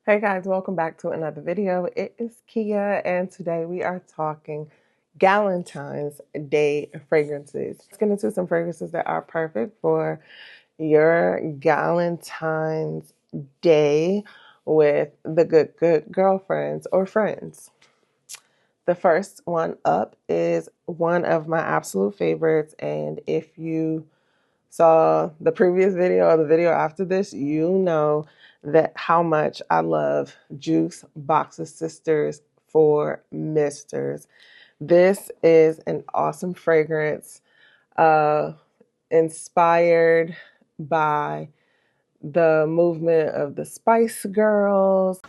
Hey guys, welcome back to another video. It is Kia, and today we are talking Galentines Day Fragrances. Let's get into some fragrances that are perfect for your Galentine's Day with the good girlfriends or friends. The first one up is one of my absolute favorites, and if you saw the previous video or the video after this, you know that how much I love Juice Boxer Sisters for Misters. This is an awesome fragrance inspired by the movement of the Spice Girls.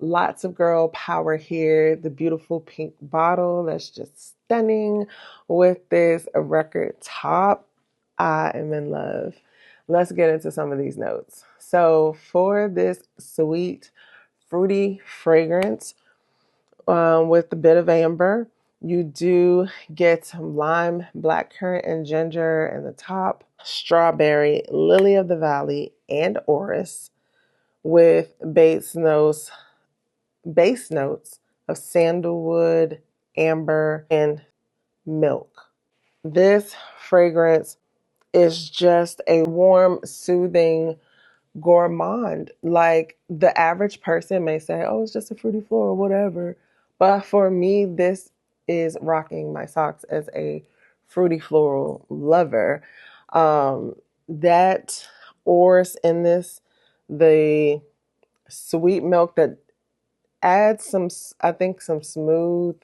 Lots of girl power here. The beautiful pink bottle that's just stunning with this record top. I am in love. Let's get into some of these notes. So for this sweet, fruity fragrance with a bit of amber, you do get some lime, blackcurrant, and ginger in the top, strawberry, lily of the valley, and orris with base notes of sandalwood, amber, and milk. This fragrance is just a warm, soothing gourmand. Like the average person may say, oh, it's just a fruity floral, whatever. But for me, this is rocking my socks as a fruity floral lover. That orris in this, the sweet milk that adds some, I think, some smoothness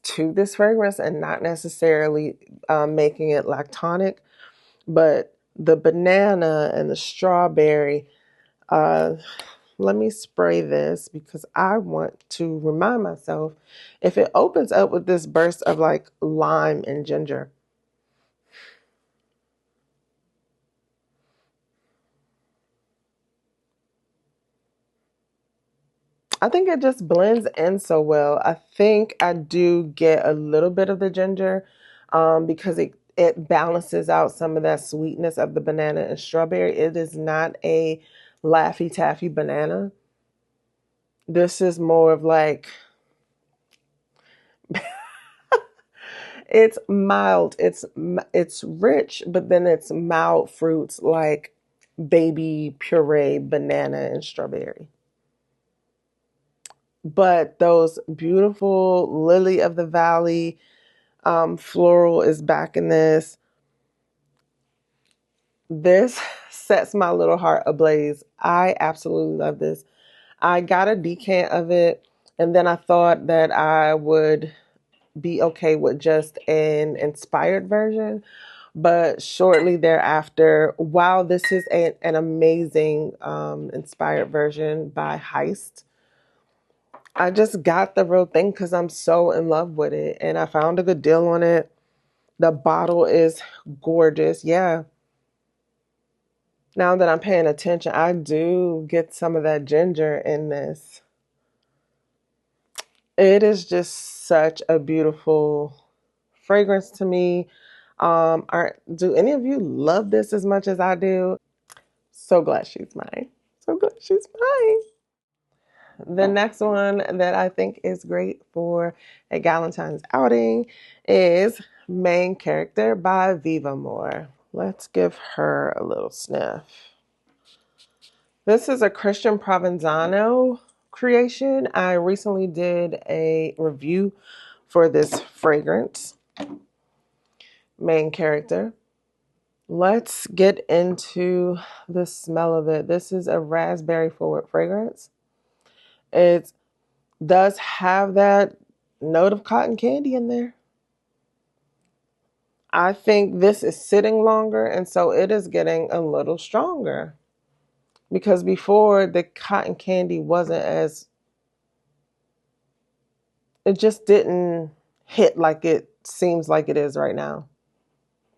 to this fragrance and not necessarily making it lactonic, but the banana and the strawberry. Let me spray this because I want to remind myself if it opens up with this burst of like lime and ginger. I think it just blends in so well. I think I do get a little bit of the ginger because it balances out some of that sweetness of the banana and strawberry. It is not a Laffy Taffy banana. This is more of like, it's mild. It's rich, but then it's mild fruits like baby puree, banana, and strawberry. But those beautiful lily of the valley floral is back in this. This sets my little heart ablaze. I absolutely love this. I got a decant of it, and then I thought that I would be okay with just an inspired version. But shortly thereafter, wow, this is an amazing inspired version by Heist. I just got the real thing because I'm so in love with it. And I found a good deal on it. The bottle is gorgeous. Yeah. Now that I'm paying attention, I do get some of that ginger in this. It is just such a beautiful fragrance to me. Do any of you love this as much as I do? So glad she's mine. So glad she's mine. The next one that I think is great for a Galentine's outing is Main Character by Viva More. Let's give her a little sniff. This is a Christian Provenzano creation. I recently did a review for this fragrance, Main Character. Let's get into the smell of it. This is a raspberry forward fragrance. It does have that note of cotton candy in there. I think this is sitting longer, and so it is getting a little stronger. Because before, the cotton candy wasn't as, it just didn't hit like it seems like it is right now.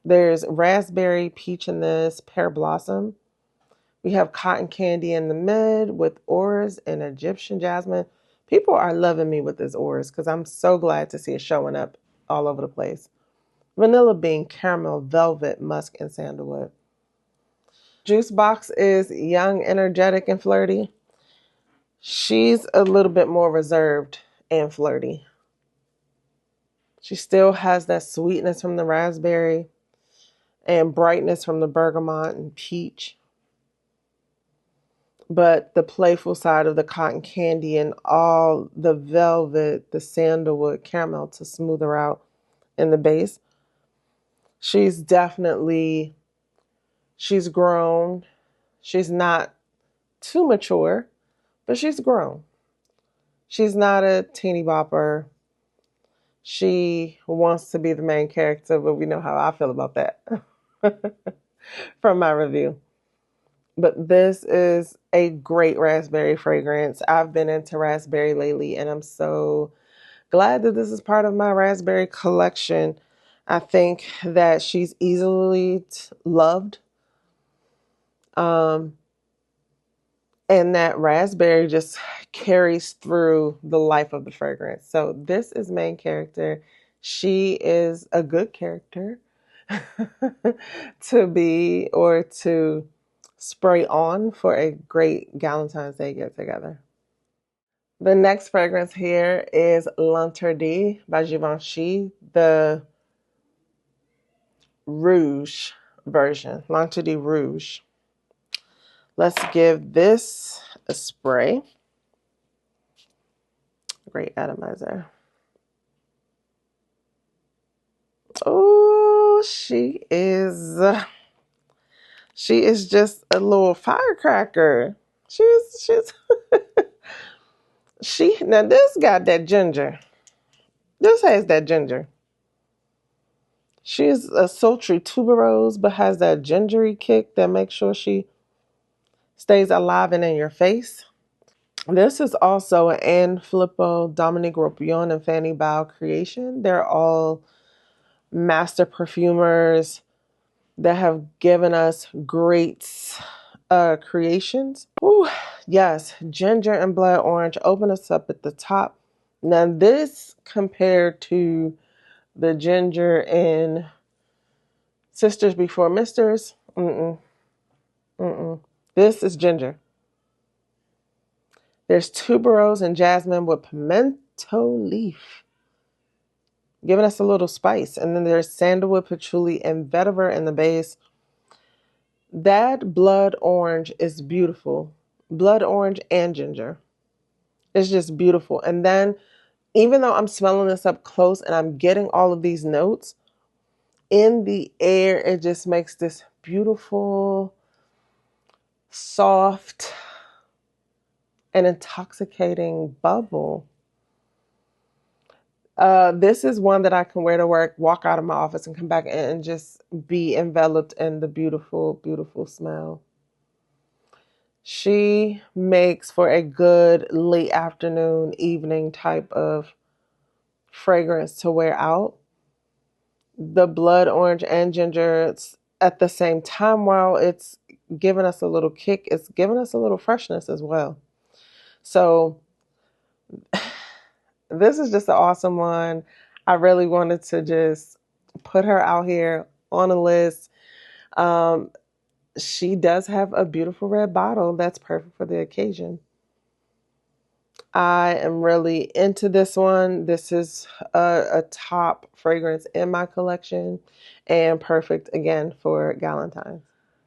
There's raspberry, peach in this, pear blossom. We have cotton candy in the mid with orris and Egyptian jasmine. People are loving me with this orris because I'm so glad to see it showing up all over the place. vanilla bean, caramel, velvet, musk, and sandalwood. Juice box is young, energetic, and flirty. She's a little bit more reserved and flirty. She still has that sweetness from the raspberry and brightness from the bergamot and peach. But the playful side of the cotton candy and all the velvet, the sandalwood, caramel to smooth her out in the base. She's grown. She's not too mature, but she's grown. She's not a teeny bopper. She wants to be the main character, but we know how I feel about that from my review. But this is a great raspberry fragrance. I've been into raspberry lately, and I'm so glad that this is part of my raspberry collection. I think that she's easily loved. And that raspberry just carries through the life of the fragrance. So this is main character. She is a good character to be or to spray on for a great Galentine's Day get together. The next fragrance here is L'Interdit by Givenchy, the Rouge version, L'Interdit Rouge. Let's give this a spray. Great atomizer. Oh, she is just a little firecracker. She's now this got that ginger. This has that ginger. She's a sultry tuberose, but has that gingery kick that makes sure she stays alive and in your face. This is also an Anne Filippo, Dominique Ropion, and Fanny Bao creation. They're all master perfumers that have given us great creations. Ooh, yes, ginger and blood orange open us up at the top. Now this compared to the ginger in Sisters Before Misters, this is ginger. There's tuberose and jasmine with pimento leaf, giving us a little spice. And then there's sandalwood, patchouli, and vetiver in the base. That blood orange is beautiful. Blood orange and ginger. It's just beautiful. And then even though I'm smelling this up close and I'm getting all of these notes, in the air, it just makes this beautiful, soft, and intoxicating bubble. This is one that I can wear to work, walk out of my office, and come back and just be enveloped in the beautiful, beautiful smell. She makes for a good late afternoon, evening type of fragrance to wear out. The blood orange and ginger, it's at the same time, while it's giving us a little kick, it's giving us a little freshness as well. So this is just an awesome one. I really wanted to just put her out here on a list. She does have a beautiful red bottle that's perfect for the occasion. I am really into this one. This is a top fragrance in my collection and perfect again for Galentine's.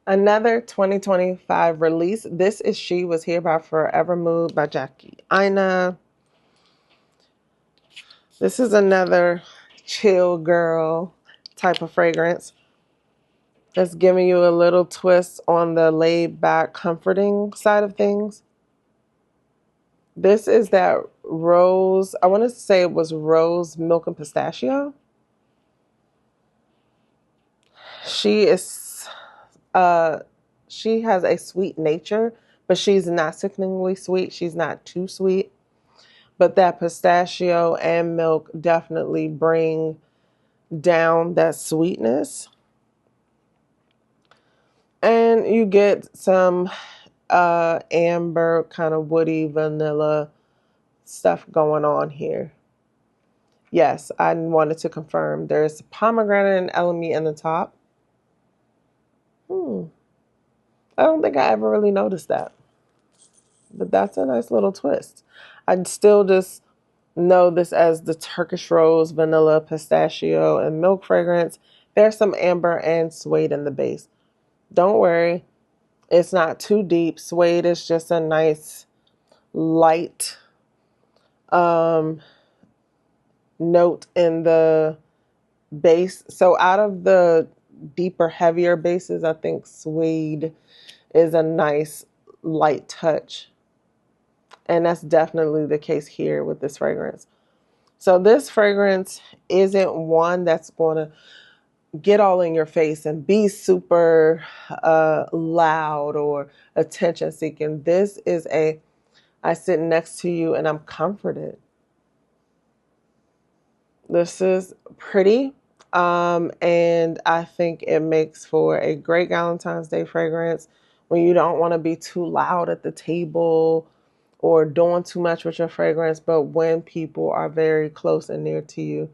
Another 2025 release. This is She Was Here by Forever Mood by Jackie Aina. This is another chill girl type of fragrance. It's giving you a little twist on the laid back, comforting side of things. This is that rose, I want to say it was rose, milk, and pistachio. She has a sweet nature, but she's not sickeningly sweet. She's not too sweet. But that pistachio and milk definitely bring down that sweetness. And you get some amber, kind of woody vanilla stuff going on here. Yes, I wanted to confirm. There's pomegranate and elemi in the top. I don't think I ever really noticed that. But that's a nice little twist. I'd still just know this as the Turkish rose, vanilla, pistachio, and milk fragrance. There's some amber and suede in the base. Don't worry, it's not too deep. Suede is just a nice light note in the base. So out of the deeper, heavier bases, I think suede is a nice light touch. And that's definitely the case here with this fragrance. So this fragrance isn't one that's going to get all in your face and be super loud or attention seeking. This is I sit next to you and I'm comforted. This is pretty. And I think it makes for a great Galentine's Day fragrance when you don't want to be too loud at the table or doing too much with your fragrance, but when people are very close and near to you,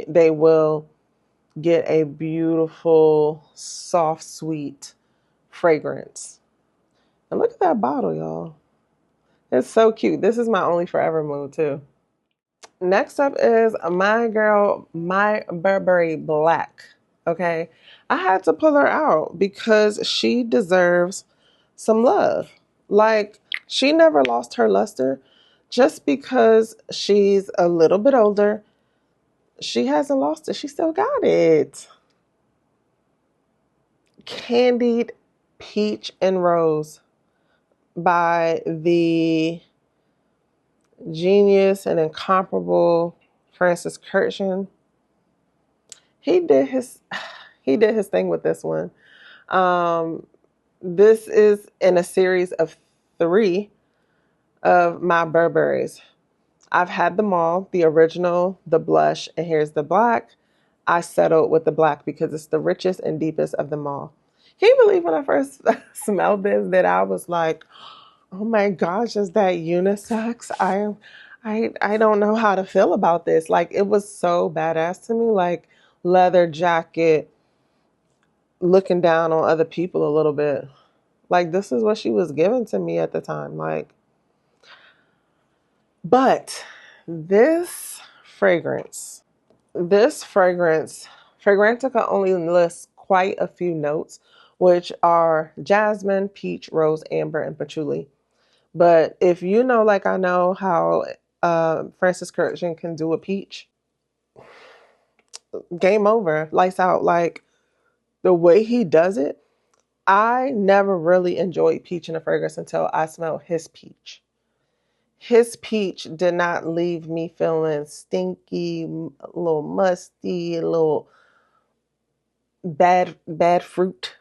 they will get a beautiful, soft, sweet fragrance. And look at that bottle, y'all. It's so cute. This is my only forever mood, too. Next up is my girl, My Burberry Black. Okay. I had to pull her out because she deserves some love. Like, she never lost her luster. Just because she's a little bit older, she hasn't lost it. She still got it. Candied Peach and Rose by the genius and incomparable Francis Kurkdjian. He did his thing with this one. This is in a series of 3 of my Burberrys. I've had them all, the original, the blush, and here's the black. I settled with the black because it's the richest and deepest of them all. Can you believe when I first smelled this that I was like, oh my gosh, is that unisex? I don't know how to feel about this. Like, it was so badass to me, like leather jacket, looking down on other people a little bit. Like, this is what she was giving to me at the time. Like, but this fragrance, Fragrantica only lists quite a few notes, which are jasmine, peach, rose, amber, and patchouli. But if you know, like I know, how Francis Kurkdjian can do a peach, game over, lights out. Like, the way he does it, I never really enjoyed peach in a fragrance until I smelled his peach. His peach did not leave me feeling stinky, a little musty, a little bad fruit,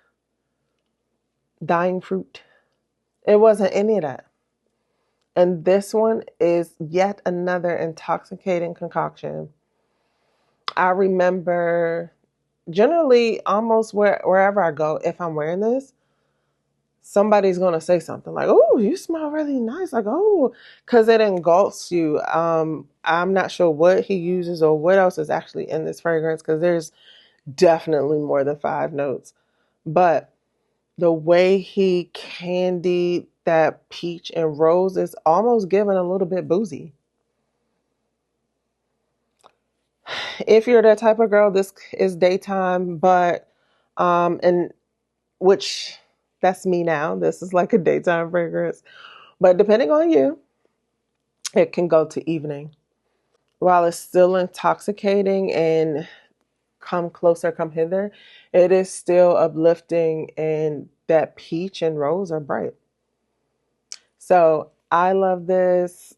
dying fruit. It wasn't any of that. And this one is yet another intoxicating concoction. I remember generally almost wherever I go, if I'm wearing this, somebody's going to say something like, oh, you smell really nice. Like, oh, because it engulfs you. I'm not sure what he uses or what else is actually in this fragrance because there's definitely more than 5 notes. But the way he candied that peach and rose is almost giving a little bit boozy. If you're that type of girl, this is daytime, but and which that's me now. This is like a daytime fragrance. But depending on you, it can go to evening. While it's still intoxicating and come closer, come hither, it is still uplifting and that peach and rose are bright. So I love this.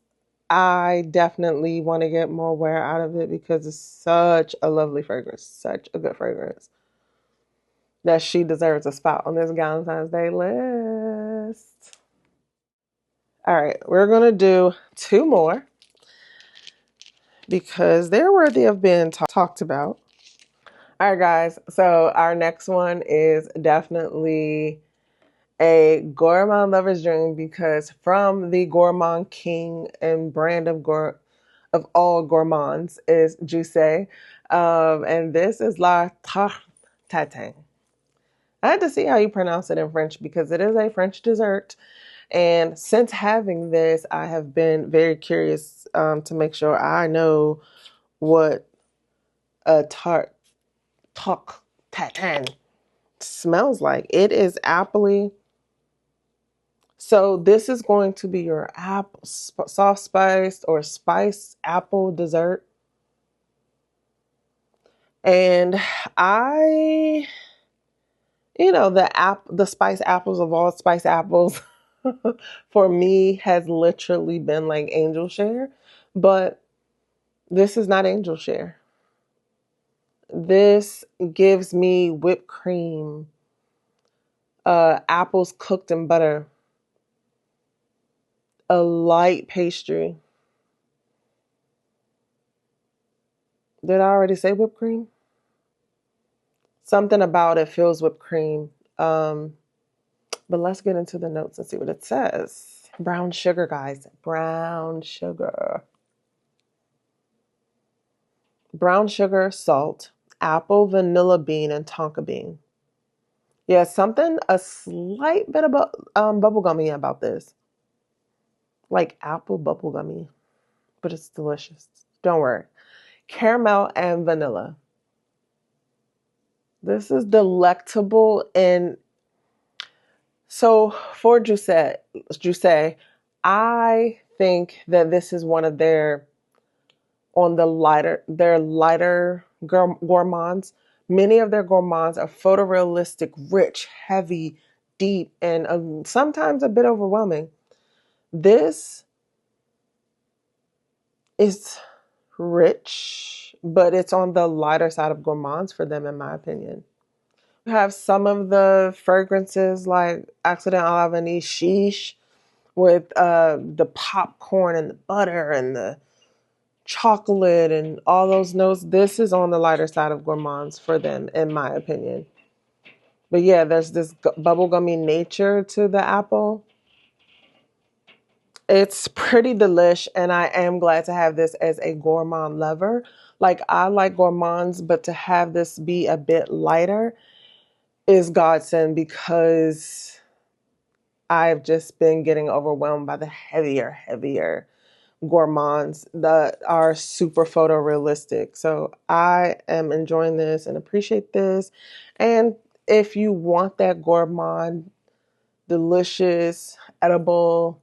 I definitely want to get more wear out of it because it's such a lovely fragrance, such a good fragrance that she deserves a spot on this Valentine's Day list. All right, we're going to do 2 more because they're worthy of being talked about. All right, guys. So our next one is definitely a gourmand lover's dream because from the Gourmand King and brand of of all gourmands is Juicy. And this is La Tarte Tatin. I had to see how you pronounce it in French because it is a French dessert. And since having this, I have been very curious to make sure I know what a tarte tatin smells like. It is appley. So this is going to be your apple soft spiced or spiced apple dessert. And I, the spice apples of all spice apples for me has literally been like angel share, but this is not angel share. This gives me whipped cream, apples cooked in butter, a light pastry. Did I already say whipped cream? Something about it feels whipped cream. But let's get into the notes and see what it says. Brown sugar, guys. Brown sugar. Brown sugar, salt, apple, vanilla bean, and tonka bean. Yeah, a slight bit of bubblegummy about this. Like apple bubblegummy, but it's delicious. Don't worry. Caramel and vanilla. This is delectable. And so for Juicy, I think that this is one of their lighter gourmands. Many of their gourmands are photorealistic, rich, heavy, deep, and sometimes a bit overwhelming. This is rich, but it's on the lighter side of gourmands for them, in my opinion. We have some of the fragrances like Accident à la Vanille Chiche with the popcorn and the butter and the chocolate and all those notes. This is on the lighter side of gourmands for them, in my opinion. But yeah, there's this bubblegummy nature to the apple. It's pretty delish, and I am glad to have this as a gourmand lover. Like, I like gourmands, but to have this be a bit lighter is godsend because I've just been getting overwhelmed by the heavier gourmands that are super photorealistic. So I am enjoying this and appreciate this. And if you want that gourmand, delicious, edible,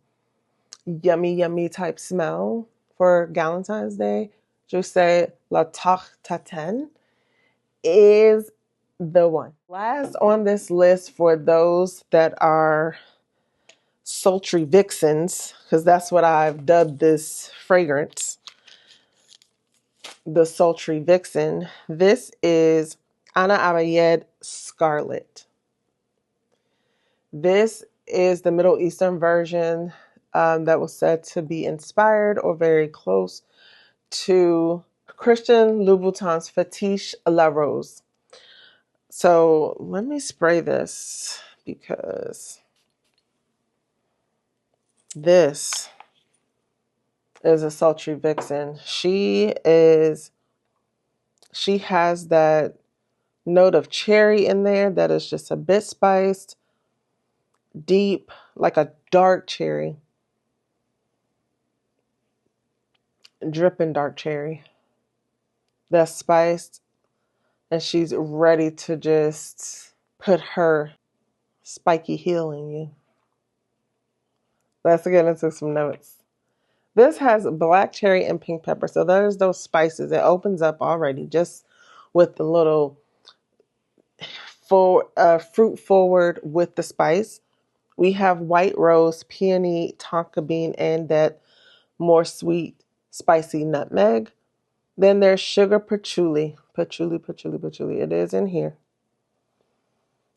yummy type smell for Galentine's Day, Juicy La Tarte Tatin is the one. Last on this list for those that are sultry vixens, because that's what I've dubbed this fragrance, the sultry vixen. This is Ana Abayed Scarlet. This is the Middle Eastern version that was said to be inspired or very close to Christian Louboutin's Fetiche La Rose. So let me spray this because this is a sultry vixen. She has that note of cherry in there that is just a bit spiced, deep, like a dark cherry, dripping dark cherry that's spiced, and she's ready to just put her spiky heel in you. Let's get into some notes. This has black cherry and pink pepper. So there's those spices. It opens up already just with the little fruit forward with the spice. We have white rose, peony, tonka bean, and that more sweet, spicy nutmeg. Then there's sugar patchouli. Patchouli. It is in here.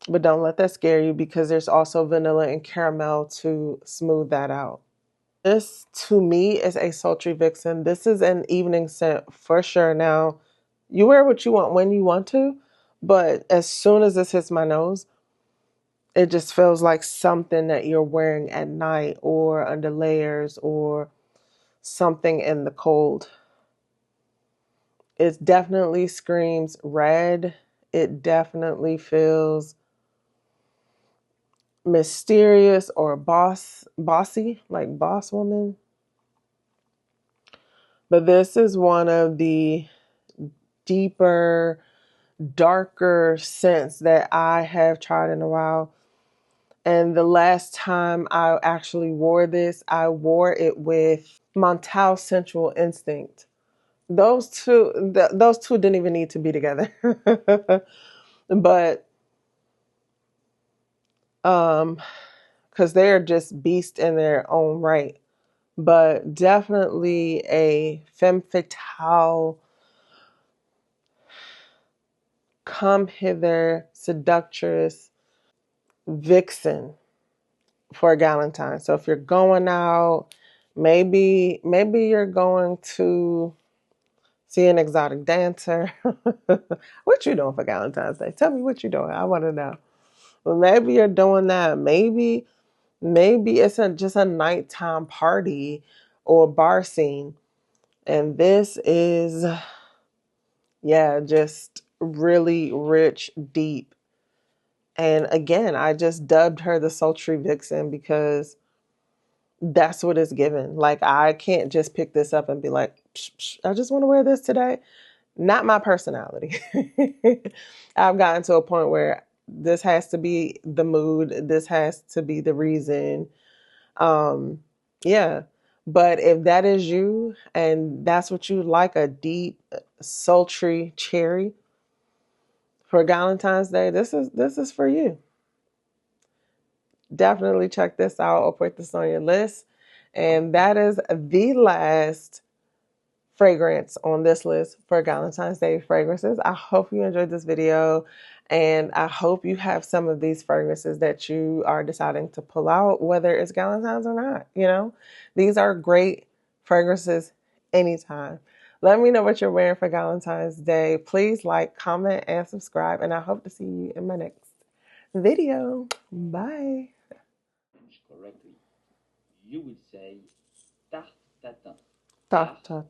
But don't let that scare you because there's also vanilla and caramel to smooth that out. This, to me, is a sultry vixen. This is an evening scent for sure. Now, you wear what you want when you want to, but as soon as this hits my nose, it just feels like something that you're wearing at night or under layers or something in the cold. It definitely screams red. It definitely feels mysterious or bossy, like boss woman. But this is one of the deeper, darker scents that I have tried in a while. And the last time I actually wore this, I wore it with Montal Sensual Instinct. Those two didn't even need to be together. But because they're just beasts in their own right. But definitely a femme fatale, come hither, seductress, vixen for Galentine. So if you're going out, maybe you're going to see an exotic dancer. What you doing for Galentine's Day? Tell me what you doing. I want to know. Well, maybe you're doing that. Maybe it's just a nighttime party or bar scene. And this is, yeah, just really rich, deep. And again, I just dubbed her the sultry vixen because that's what it's given. Like, I can't just pick this up and be like, psh, psh, I just want to wear this today. Not my personality. I've gotten to a point where this has to be the mood. This has to be the reason. Um, yeah. But if that is you and that's what you like, a deep, sultry cherry for Valentine's Day, this is for you. Definitely check this out or put this on your list. And that is the last fragrance on this list for Galentine's Day Fragrances. I hope you enjoyed this video, and I hope you have some of these fragrances that you are deciding to pull out, whether it's Galentine's or not. You know, these are great fragrances anytime. Let me know what you're wearing for Galentine's Day. Please like, comment, and subscribe, and I hope to see you in my next video. Bye. Correctly, you would say tarte tatin. Talk, talk.